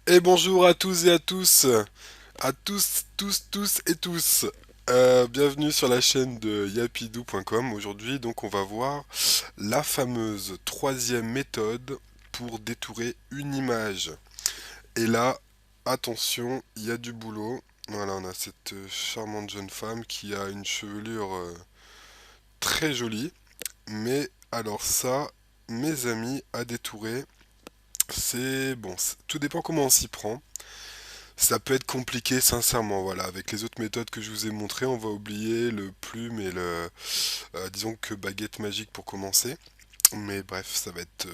Et bonjour à tous et à tous et tous. Bienvenue sur la chaîne de yapidou.com. Aujourd'hui, donc, on va voir la fameuse troisième méthode pour détourer une image. Et là, attention, il y a du boulot. Voilà, on a cette charmante jeune femme qui a une chevelure très jolie. Mais alors ça, mes amis, à détourer, c'est bon, tout dépend comment on s'y prend. Ça peut être compliqué, sincèrement. Voilà, avec les autres méthodes que je vous ai montrées, on va oublier le plume et disons que baguette magique pour commencer. Mais bref, ça va être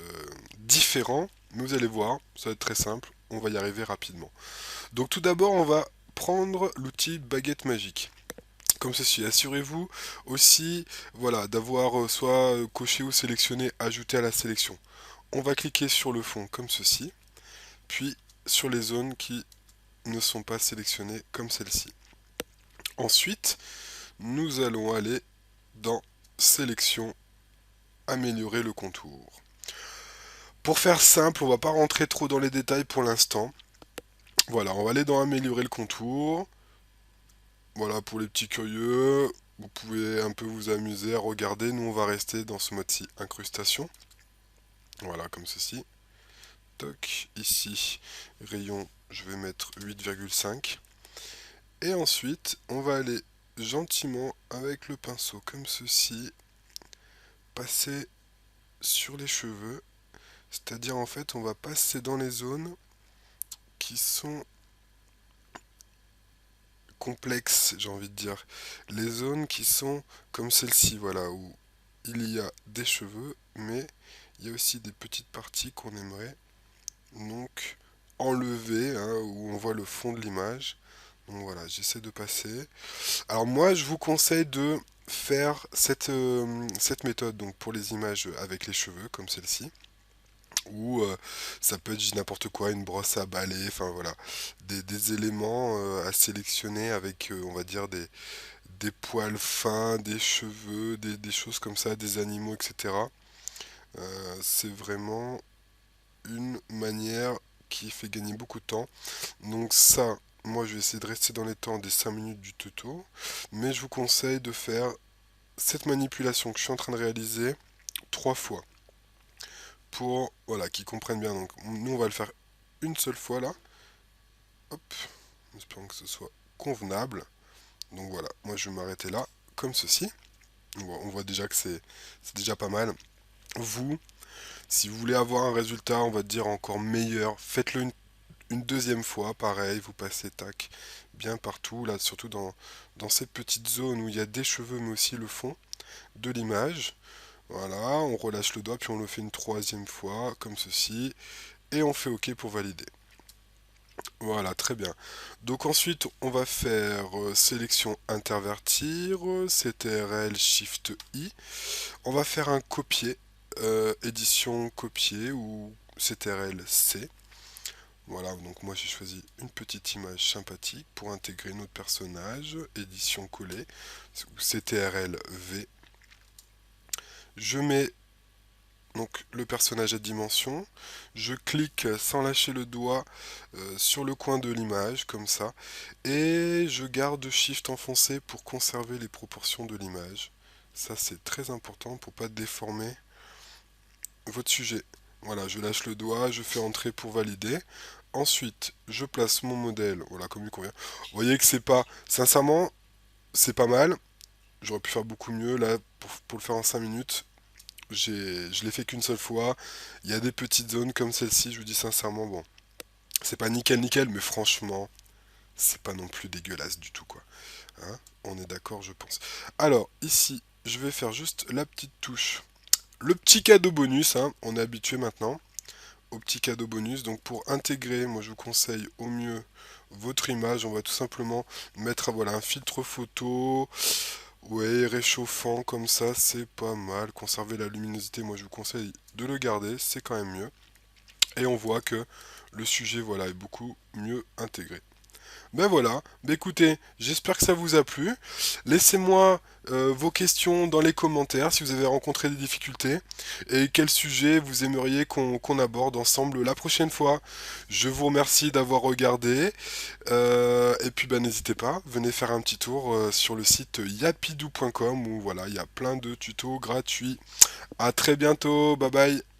différent. Mais vous allez voir, ça va être très simple. On va y arriver rapidement. Donc tout d'abord, on va prendre l'outil baguette magique. Comme ceci, assurez-vous aussi, voilà, d'avoir soit coché ou sélectionné ajouter à la sélection. On va cliquer sur le fond comme ceci, puis sur les zones qui ne sont pas sélectionnées comme celle-ci. Ensuite, nous allons aller dans sélection, améliorer le contour. Pour faire simple, on va pas rentrer trop dans les détails pour l'instant. Voilà, on va aller dans améliorer le contour. Voilà, pour les petits curieux, vous pouvez un peu vous amuser à regarder. Nous, on va rester dans ce mode-ci, incrustation. Voilà, comme ceci. Toc, ici, rayon, je vais mettre 8,5. Et ensuite, on va aller gentiment avec le pinceau, comme ceci, passer sur les cheveux. C'est-à-dire, en fait, on va passer dans les zones qui sont complexes, j'ai envie de dire. Les zones qui sont comme celle-ci, voilà, où il y a des cheveux, mais il y a aussi des petites parties qu'on aimerait donc enlever, hein, où on voit le fond de l'image. Donc voilà, j'essaie de passer. Alors moi, je vous conseille de faire cette méthode donc pour les images avec les cheveux, comme celle-ci. Ou ça peut être je dis n'importe quoi, une brosse à balai, enfin voilà, des éléments à sélectionner avec, on va dire, des poils fins, des cheveux, des choses comme ça, des animaux, etc. C'est vraiment une manière qui fait gagner beaucoup de temps. Donc ça, moi je vais essayer de rester dans les temps des 5 minutes du tuto, mais je vous conseille de faire cette manipulation que je suis en train de réaliser 3 fois pour voilà qu'ils comprennent bien. Donc nous on va le faire une seule fois là. Hop, espérons que ce soit convenable. Donc voilà, moi je vais m'arrêter là comme ceci. On voit déjà que c'est déjà pas mal. Vous, si vous voulez avoir un résultat, on va dire encore meilleur, faites-le une deuxième fois, pareil, vous passez tac bien partout, là surtout dans cette petite zone où il y a des cheveux mais aussi le fond de l'image. Voilà, on relâche le doigt puis on le fait une troisième fois comme ceci et on fait OK pour valider. Voilà, très bien. Donc ensuite, on va faire sélection intervertir, CTRL Shift I. On va faire un copier, édition copier ou CTRL C. Voilà, donc moi j'ai choisi une petite image sympathique pour intégrer notre personnage, édition coller, CTRL V. Je mets donc le personnage à dimension, je clique sans lâcher le doigt sur le coin de l'image, comme ça, et je garde Shift enfoncé pour conserver les proportions de l'image. Ça c'est très important pour pas déformer votre sujet. Voilà, je lâche le doigt, je fais entrer pour valider. Ensuite, je place mon modèle, voilà, comme il convient. Vous voyez que c'est pas, sincèrement, c'est pas mal. J'aurais pu faire beaucoup mieux là pour le faire en 5 minutes. Je l'ai fait qu'une seule fois. Il y a des petites zones comme celle-ci, je vous dis sincèrement, bon, c'est pas nickel nickel, mais franchement, c'est pas non plus dégueulasse du tout, quoi. Hein, on est d'accord, je pense. Alors, ici, je vais faire juste la petite touche. Le petit cadeau bonus, hein, on est habitué maintenant au petit cadeau bonus. Donc pour intégrer, moi je vous conseille au mieux votre image. On va tout simplement mettre voilà, un filtre photo. Ouais, réchauffant comme ça, c'est pas mal. Conserver la luminosité, moi je vous conseille de le garder, c'est quand même mieux. Et on voit que le sujet voilà, est beaucoup mieux intégré. Ben voilà, ben écoutez, j'espère que ça vous a plu. Laissez-moi vos questions dans les commentaires si vous avez rencontré des difficultés et quel sujet vous aimeriez qu'on aborde ensemble la prochaine fois. Je vous remercie d'avoir regardé et puis ben n'hésitez pas, venez faire un petit tour sur le site yapidou.com où voilà, il y a plein de tutos gratuits. À très bientôt, bye bye.